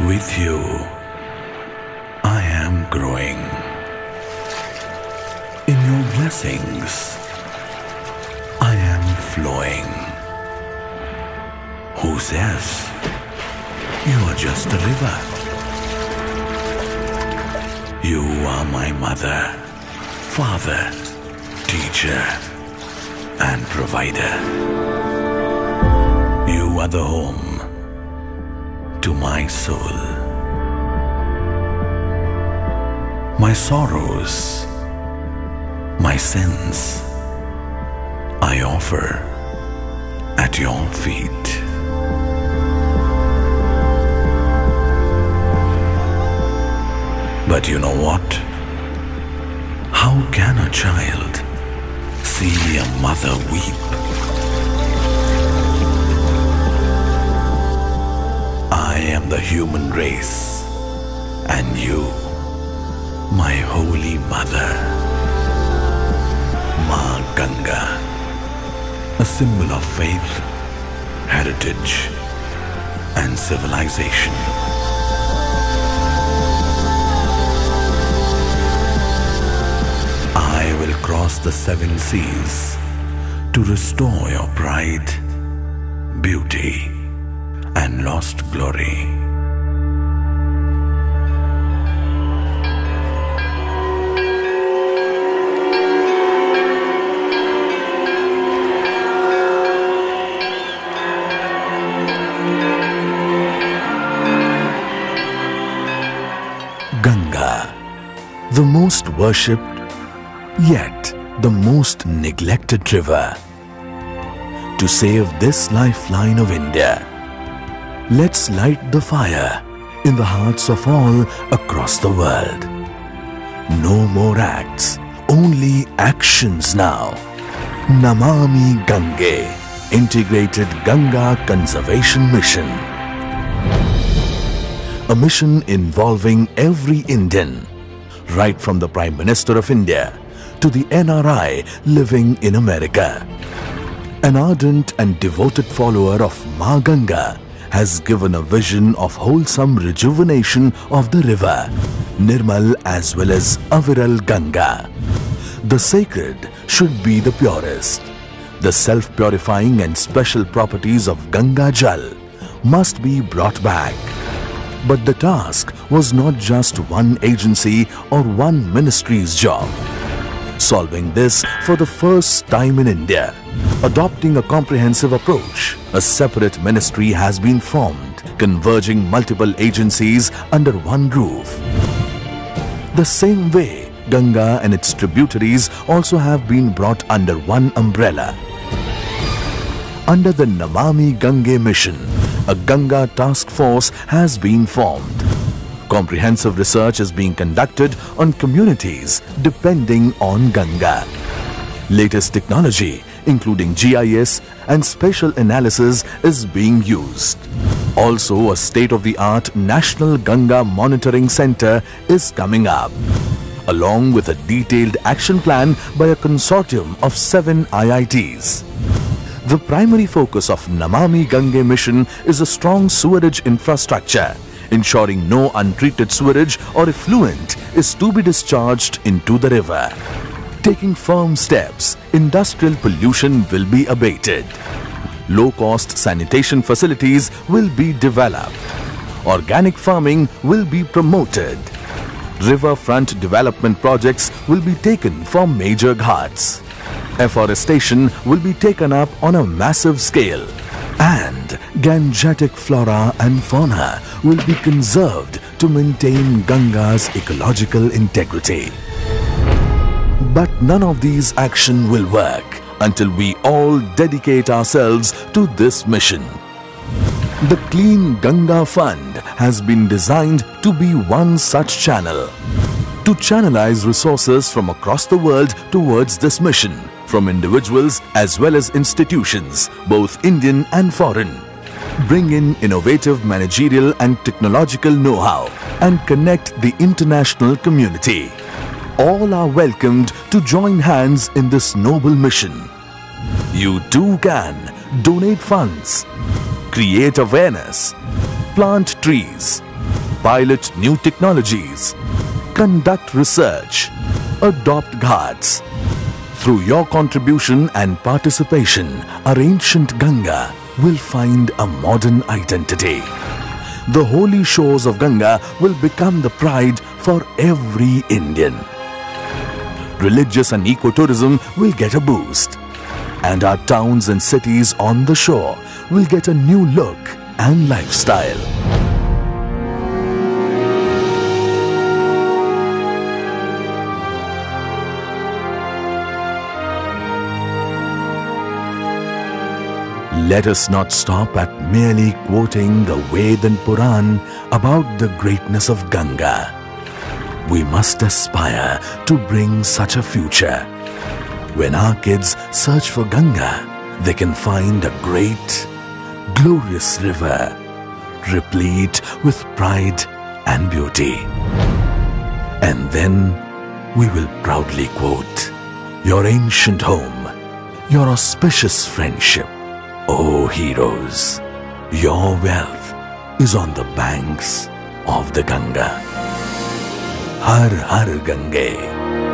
With you, I am growing. In your blessings, I am flowing. Who says you are just a river? You are my mother, father, teacher, and provider. You are the home to my soul. My sorrows, my sins, I offer at your feet. But you know what? How can a child see a mother weep? I am the human race, and you, my holy mother, Ma Ganga, a symbol of faith, heritage, and civilization. I will cross the 7 seas to restore your pride, beauty, and lost glory. Ganga, the most worshipped, yet the most neglected river. To save this lifeline of India, let's light the fire in the hearts of all across the world. No more acts, only actions now. Namami Gange, Integrated Ganga Conservation Mission. A mission involving every Indian, right from the Prime Minister of India to the NRI living in America. An ardent and devoted follower of Ma Ganga has given a vision of wholesome rejuvenation of the river, Nirmal as well as Aviral Ganga. The sacred should be the purest. The self-purifying and special properties of Ganga Jal must be brought back. But the task was not just one agency or one ministry's job. Solving this for the first time in India, adopting a comprehensive approach, a separate ministry has been formed, converging multiple agencies under one roof. The same way, Ganga and its tributaries also have been brought under one umbrella. Under the Namami Gange mission, a Ganga task force has been formed. Comprehensive research is being conducted on communities depending on Ganga. Latest technology, including GIS and spatial analysis, is being used. Also, a state-of-the-art National Ganga Monitoring Center is coming up, along with a detailed action plan by a consortium of 7 IITs. The primary focus of Namami Gange mission is a strong sewerage infrastructure, ensuring no untreated sewage or effluent is to be discharged into the river. Taking firm steps, industrial pollution will be abated. Low-cost sanitation facilities will be developed. Organic farming will be promoted. Riverfront development projects will be taken for major ghats. Afforestation will be taken up on a massive scale. And Gangetic flora and fauna will be conserved to maintain Ganga's ecological integrity. But none of these actions will work until we all dedicate ourselves to this mission. The Clean Ganga Fund has been designed to be one such channel, to channelize resources from across the world towards this mission, from individuals as well as institutions, both Indian and foreign. Bring in innovative managerial and technological know-how and connect the international community. All are welcomed to join hands in this noble mission. You too can donate funds, create awareness, plant trees, pilot new technologies, conduct research, adopt ghats. Through your contribution and participation, our ancient Ganga will find a modern identity. The holy shores of Ganga will become the pride for every Indian. Religious and ecotourism will get a boost. And our towns and cities on the shore will get a new look and lifestyle. Let us not stop at merely quoting the Ved and Puran about the greatness of Ganga. We must aspire to bring such a future. When our kids search for Ganga, they can find a great, glorious river, replete with pride and beauty. And then we will proudly quote, "Your ancient home, your auspicious friendship, O heroes, your wealth is on the banks of the Ganga. Har Har Gange."